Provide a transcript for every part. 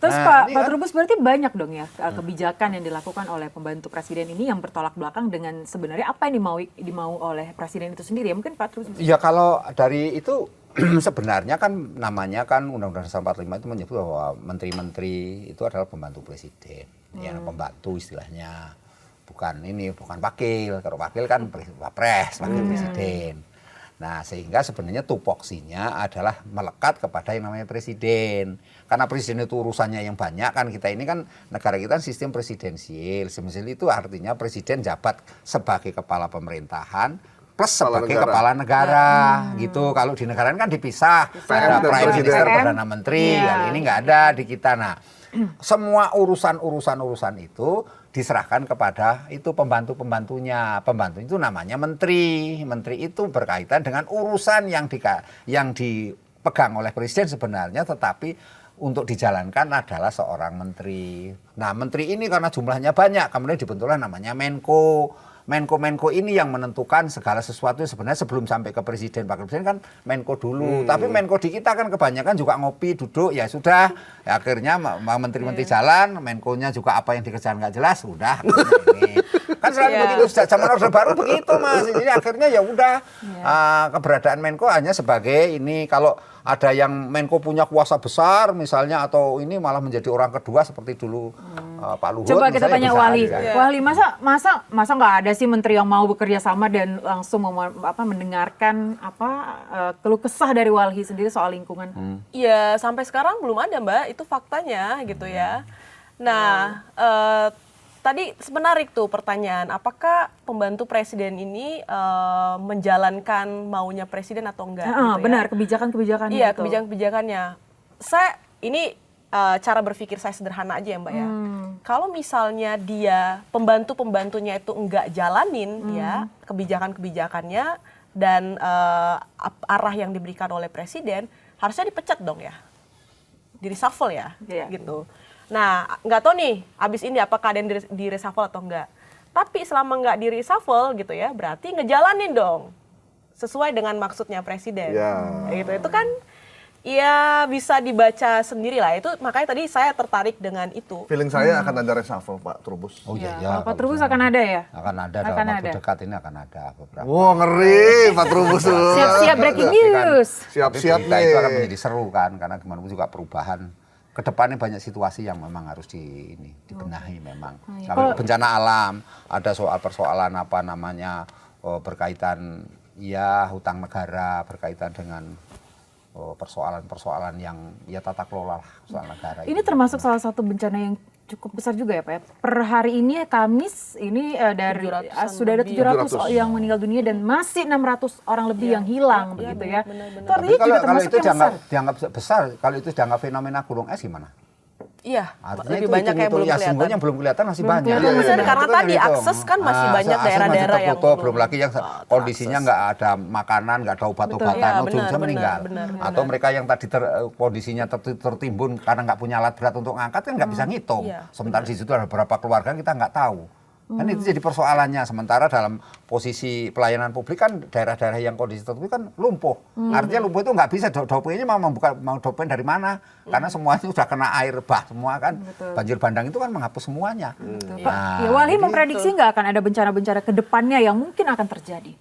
Terus Nah, Pak Trubus berarti banyak dong ya kebijakan yang dilakukan oleh pembantu presiden ini yang bertolak belakang dengan sebenarnya apa yang dimau oleh presiden itu sendiri ya, mungkin Pak Trubus. ya kalau dari itu sebenarnya kan namanya kan Undang-Undang Dasar 45 itu menyebut bahwa menteri-menteri itu adalah pembantu presiden, ya pembantu istilahnya, bukan wakil. Kalau wakil kan wapres, wakil presiden. Nah, sehingga sebenarnya tupoksinya adalah melekat kepada yang namanya presiden. Karena presiden itu urusannya yang banyak kan, kita ini kan negara kita sistem presidensial. Sistem itu artinya presiden jabat sebagai kepala pemerintahan plus sebagai kepala negara gitu. Kalau di negara kan dipisah, ada prime minister, perdana menteri. Kali ini nggak ada di kita. Nah, semua urusan itu diserahkan kepada itu pembantunya. Pembantu itu namanya menteri. Menteri itu berkaitan dengan urusan yang dipegang oleh presiden sebenarnya, tetapi untuk dijalankan adalah seorang menteri. Nah, menteri ini karena jumlahnya banyak, kemudian dibentuklah namanya Menko. Menko ini yang menentukan segala sesuatu sebenarnya sebelum sampai ke presiden. Pak Presiden kan Menko dulu. Tapi Menko di kita kan kebanyakan juga ngopi, duduk, ya sudah. Ya, akhirnya menteri-menteri jalan, Menkonya juga apa yang dikerjakan nggak jelas, sudah. Ini. Kan selalu begitu, sejak zaman Orde Baru begitu Mas. Jadi akhirnya ya udah keberadaan Menko hanya sebagai ini, kalau ada yang Menko punya kuasa besar misalnya, atau ini malah menjadi orang kedua seperti dulu Pak Luhut. Coba kita tanya Wali. Wali, masa nggak ada sih menteri yang mau bekerja sama dan langsung mendengarkan keluh kesah dari Walhi sendiri soal lingkungan? Iya, sampai sekarang belum ada Mbak, itu faktanya gitu ya. Nah, tadi menarik tuh pertanyaan, apakah pembantu presiden ini menjalankan maunya presiden atau enggak? Gitu benar, ya? kebijakan-kebijakannya. Iya, kebijakan-kebijakannya. Cara berpikir saya sederhana aja ya Mbak ya. Kalau misalnya dia pembantunya itu enggak jalanin ya kebijakan-kebijakannya dan arah yang diberikan oleh presiden, harusnya dipecat dong ya, di reshuffle ya, gitu. Nah, nggak tahu nih, abis ini apakah ada yang di reshuffle atau enggak. Tapi selama nggak di reshuffle gitu ya, berarti ngejalanin dong sesuai dengan maksudnya presiden. Gitu. Itu kan ya bisa dibaca sendiri lah. Itu makanya tadi saya tertarik dengan itu. Feeling saya akan ada reshuffle Pak Trubus. Oh iya, Kalau Pak Trubus akan ada ya? Akan ada dalam waktu dekat ini akan ada beberapa. Wah, ngeri Pak Trubus. Siap-siap breaking news. Siap-siap nih. nih. Itu akan menjadi seru kan, karena gimana pun juga perubahan. Kedepannya banyak situasi yang memang harus dibenahi memang. Sampai bencana alam, ada persoalan berkaitan hutang negara, berkaitan dengan persoalan-persoalan yang tata kelola soal negara. Ini termasuk salah satu bencana yang cukup besar juga ya Pak ya. Per hari ini Kamis ini sudah ada 700 yang meninggal dunia dan masih 600 orang lebih yang hilang begitu ya. Benar-benar. Itu artinya juga termasuk yang besar. Dianggap besar, kalau itu dianggap fenomena gunung es gimana? Iya, artinya lebih banyak yang belum kelihatan. Sungguhnya belum kelihatan masih banyak. Karena tadi akses kan masih banyak daerah-daerah yang belum lagi yang kondisinya nggak ada makanan, nggak ada obat-obatan, ujung-ujungnya meninggal. Atau mereka yang tadi kondisinya tertimbun karena nggak punya alat berat untuk ngangkat kan nggak bisa ngitung. Sementara di situ ada beberapa keluarga kita nggak tahu. Kan itu jadi persoalannya. Sementara dalam posisi pelayanan publik kan daerah-daerah yang kondisi tertentu kan lumpuh. Artinya lumpuh itu nggak bisa, dopenya mau dopen dari mana? Karena semuanya sudah kena air bah semua kan. Banjir bandang itu kan menghapus semuanya. Nah, Walhi memprediksi nggak akan ada bencana-bencana ke depannya yang mungkin akan terjadi?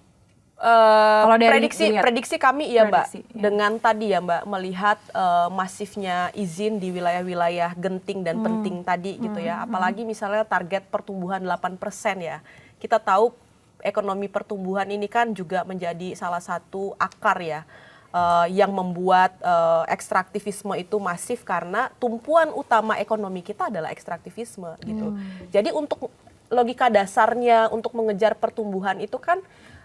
Prediksi kami ya Mbak, dengan tadi ya Mbak melihat masifnya izin di wilayah-wilayah genting dan penting tadi gitu ya, apalagi misalnya target pertumbuhan 8% ya, kita tahu ekonomi pertumbuhan ini kan juga menjadi salah satu akar ya yang membuat ekstraktivisme itu masif karena tumpuan utama ekonomi kita adalah ekstraktivisme gitu. Jadi untuk logika dasarnya untuk mengejar pertumbuhan itu kan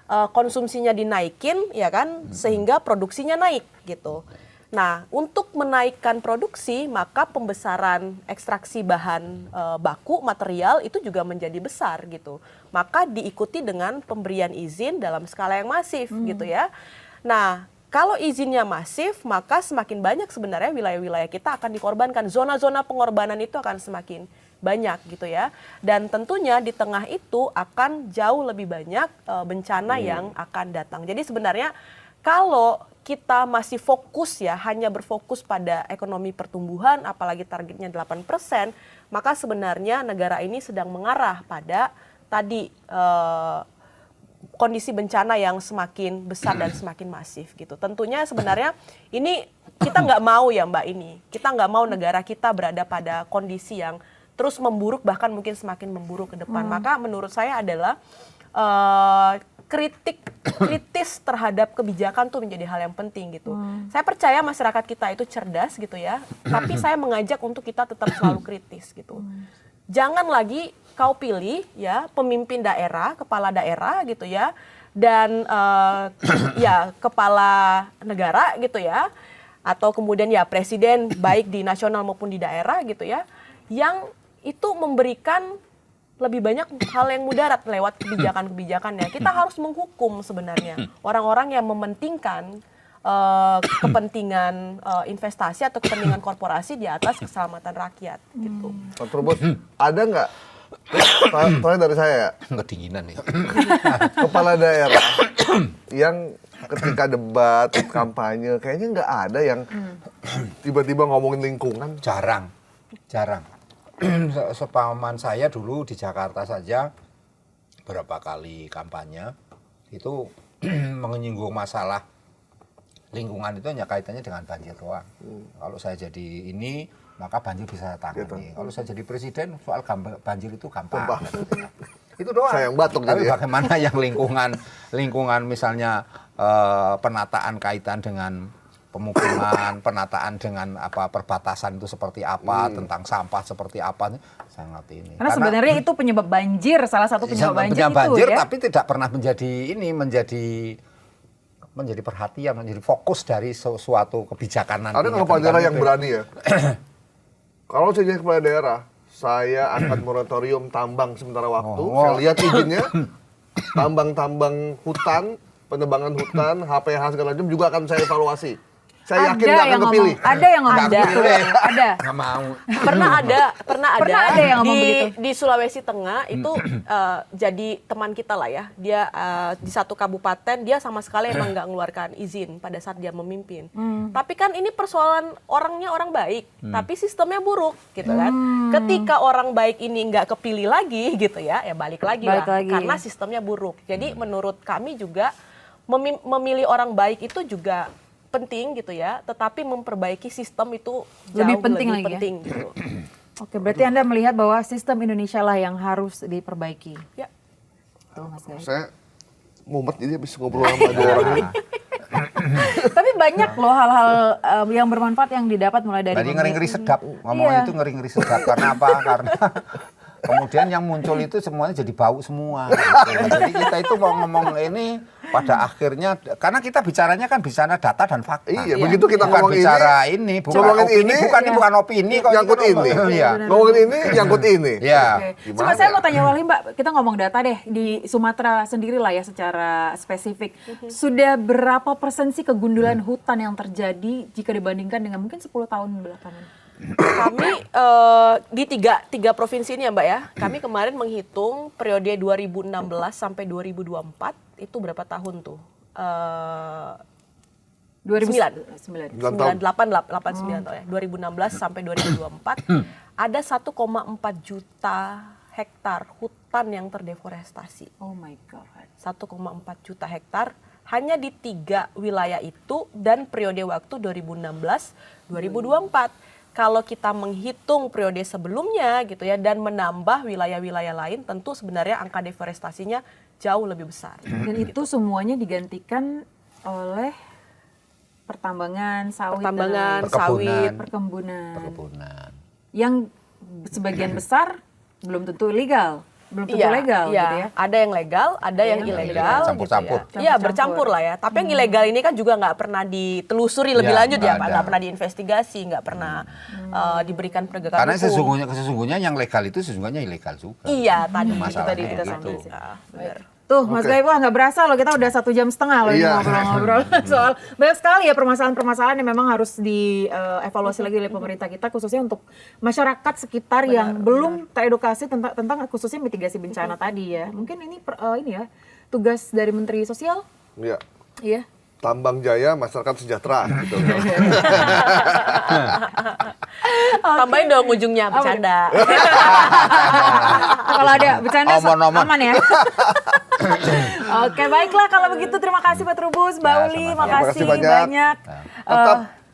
konsumsinya dinaikin ya kan, sehingga produksinya naik gitu. Nah, untuk menaikkan produksi maka pembesaran ekstraksi bahan baku material itu juga menjadi besar gitu. Maka diikuti dengan pemberian izin dalam skala yang masif gitu ya. Nah, kalau izinnya masif maka semakin banyak sebenarnya wilayah-wilayah kita akan dikorbankan. Zona-zona pengorbanan itu akan semakin banyak gitu ya, dan tentunya di tengah itu akan jauh lebih banyak bencana yang akan datang. Jadi sebenarnya kalau kita masih fokus ya, hanya berfokus pada ekonomi pertumbuhan, apalagi targetnya 8%, maka sebenarnya negara ini sedang mengarah pada tadi kondisi bencana yang semakin besar dan semakin masif gitu. Tentunya sebenarnya ini kita nggak mau ya Mbak ini, kita nggak mau negara kita berada pada kondisi yang terus memburuk, bahkan mungkin semakin memburuk ke depan. Maka menurut saya adalah kritis terhadap kebijakan tuh menjadi hal yang penting gitu. Saya percaya masyarakat kita itu cerdas gitu ya, tapi saya mengajak untuk kita tetap selalu kritis gitu. Jangan lagi kau pilih ya pemimpin daerah, kepala daerah gitu ya, dan ya kepala negara gitu ya, atau kemudian ya presiden baik di nasional maupun di daerah gitu ya, yang itu memberikan lebih banyak hal yang mudarat lewat kebijakan-kebijakannya. Kita harus menghukum sebenarnya orang-orang yang mementingkan kepentingan investasi atau kepentingan korporasi di atas keselamatan rakyat gitu. Pak Trubus, ada nggak, terakhir dari saya ya, Kedinginan ya. kepala daerah yang ketika debat, kampanye, kayaknya nggak ada yang tiba-tiba ngomongin lingkungan. Jarang. Sepahaman saya dulu di Jakarta saja berapa kali kampanye itu menyinggung masalah lingkungan itu hanya kaitannya dengan banjir doang. Kalau saya jadi ini maka banjir bisa saya tangani. Kalau saya jadi presiden soal banjir itu gampang. Itu doang. Saya yang batuk Tapi jadi ya. bagaimana yang lingkungan misalnya penataan kaitan dengan pemukiman, penataan dengan perbatasan itu seperti apa, tentang sampah seperti apa, sangat ini. Karena sebenarnya itu penyebab banjir, salah satu penyebab banjir itu ya. Tapi tidak pernah menjadi perhatian, menjadi fokus dari suatu kebijakan nantinya. Ada nggak kepala daerah yang berani ya? Kalau saya jadi kepala daerah, saya akan moratorium tambang sementara waktu. Saya lihat izinnya, tambang-tambang hutan, penebangan hutan, HPH segala macam juga akan saya evaluasi. Saya yakin nggak akan kepilih. Ada yang ngomong begitu. Ada. Nggak mau. Pernah ada yang ngomong begitu. di Sulawesi Tengah itu jadi teman kita lah ya. Dia di satu kabupaten dia sama sekali emang nggak mengeluarkan izin pada saat dia memimpin. Tapi kan ini persoalan orangnya orang baik, tapi sistemnya buruk gitu kan. Ketika orang baik ini nggak kepilih lagi gitu ya balik lagi lah karena sistemnya buruk. Jadi menurut kami juga memilih orang baik itu juga penting gitu ya, tetapi memperbaiki sistem itu jauh lebih penting gitu. Oke, berarti Anda melihat bahwa sistem Indonesia lah yang harus diperbaiki. Ya. Tuh, Mas Gai. Saya mumet jadi habis ngobrol sama dua orang ini. Tapi banyak loh hal-hal yang bermanfaat yang didapat mulai dari Tadi ngeri-ngeri sedap, ngomongnya itu ngeri-ngeri sedap. Karena apa? Karena kemudian yang muncul itu semuanya jadi bau semua. Gitu. Jadi kita itu mau ngomong ini pada akhirnya, karena kita bicaranya kan bicara data dan fakta. Iya, begitu kita bukan ngomong bicara ini, bukan ngomongin opini, ini, bukan opini kok. Nyangkut ini. Iya. Ngomongin ini, nyangkut ini. Iya. Cuma saya mau tanya Wali Mbak, kita ngomong data deh di Sumatera sendiri lah ya secara spesifik. Sudah berapa persen sih kegundulan hutan yang terjadi jika dibandingkan dengan mungkin 10 tahun belakangan? Kami di tiga provinsi ini ya Mbak ya, kami kemarin menghitung periode 2016 sampai 2024 itu berapa tahun tuh? 2009. 98, 89 ya. 2016 sampai 2024 ada 1,4 juta hektar hutan yang terdeforestasi. Oh my God. 1,4 juta hektar hanya di 3 wilayah itu dan periode waktu 2016-2024. Kalau kita menghitung periode sebelumnya gitu ya dan menambah wilayah-wilayah lain, tentu sebenarnya angka deforestasinya jauh lebih besar. Dan itu semuanya digantikan oleh pertambangan, sawit, sawit, perkebunan. Yang sebagian besar belum tentu legal. Belum tentu legal iya. gitu ya. Ada yang legal, ada yang ilegal. Campur-campur. Gitu ya. Iya, bercampur lah ya. Tapi yang ilegal ini kan juga nggak pernah ditelusuri lebih lanjut ya, Pak. Nggak pernah diinvestigasi, nggak pernah diberikan penegakan Karena hukum. sesungguhnya yang legal itu sesungguhnya ilegal juga. Iya, tadi Masalahnya kita gitu. benar. Tuh Mas Gai, wah nggak berasa loh kita udah 1,5 jam loh ini ngobrol-ngobrol soal banyak sekali ya permasalahan-permasalahan yang memang harus dievaluasi lagi oleh pemerintah kita khususnya untuk masyarakat sekitar yang belum teredukasi tentang khususnya mitigasi bencana tadi ya. Mungkin ini ini ya tugas dari Menteri Sosial. Iya. Iya. Tambang Jaya masyarakat sejahtera gitu. Tambahin dong ujungnya bercanda. Kalau ada bercanda Omon-omon. aman ya. Oke, baiklah kalau begitu terima kasih Pak Trubus, Mbak Ya, Uli, sama-sama. makasih Terima kasih banyak.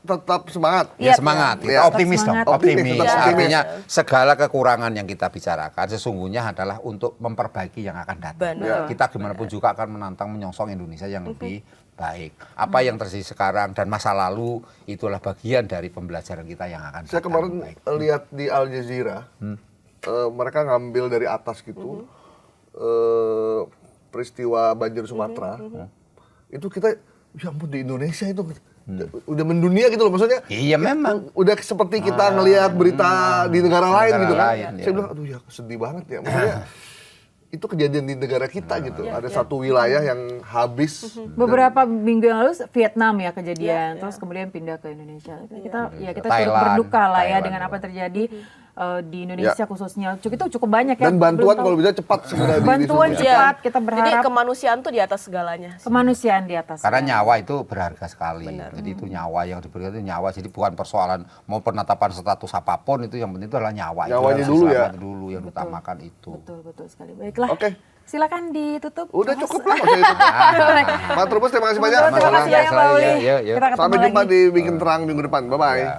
Tetap semangat. Ya semangat, kita Ya. optimis dong, Semangat. optimis. Tetap optimis. Artinya segala kekurangan yang kita bicarakan sesungguhnya adalah untuk memperbaiki yang akan datang. Benar. Kita gimana pun juga akan menantang menyongsong Indonesia yang lebih baik. Apa yang terjadi sekarang dan masa lalu itulah bagian dari pembelajaran kita yang akan Saya datang. kemarin Baik. lihat di Al Jazeera, mereka ngambil dari atas gitu peristiwa banjir Sumatera. Itu kita, ya ampun di Indonesia itu udah mendunia gitu loh, maksudnya. Iya memang. Udah seperti kita ngelihat berita di negara lain Negara gitu kan. lain, Saya ya. bilang, aduh ya sedih banget ya. Maksudnya itu kejadian di negara kita gitu. Ada satu wilayah yang habis. Beberapa minggu yang lalu Vietnam ya kejadian, terus kemudian pindah ke Indonesia. Kita kita turut Thailand, berduka lah ya Thailand. dengan apa yang terjadi di Indonesia khususnya. Itu cukup banyak ya. Dan bantuan Belum tahu. kalau bisa cepat sebenarnya. Bantuan di- cepat, kita Jadi berharap kemanusiaan tuh di atas segalanya. kemanusiaan di atas. Karena nyawa itu berharga sekali. Jadi itu nyawa yang diberikan itu nyawa. Jadi bukan persoalan mau penetapan status apapun itu yang penting itu adalah nyawa. Itu Nyawanya harus dulu ya. diselamatkan dulu yang utamakan itu. Betul sekali. Baiklah. Oke. Silakan ditutup. Udah Mas. cukup lah. nggak usah itu. Pak Trubus terima kasih banyak. Terima kasih banyak Pak Uli. Ya, ya, ya. Kita ketemu Sampai jumpa lagi. di Bikin Terang minggu depan. Bye-bye. Ya.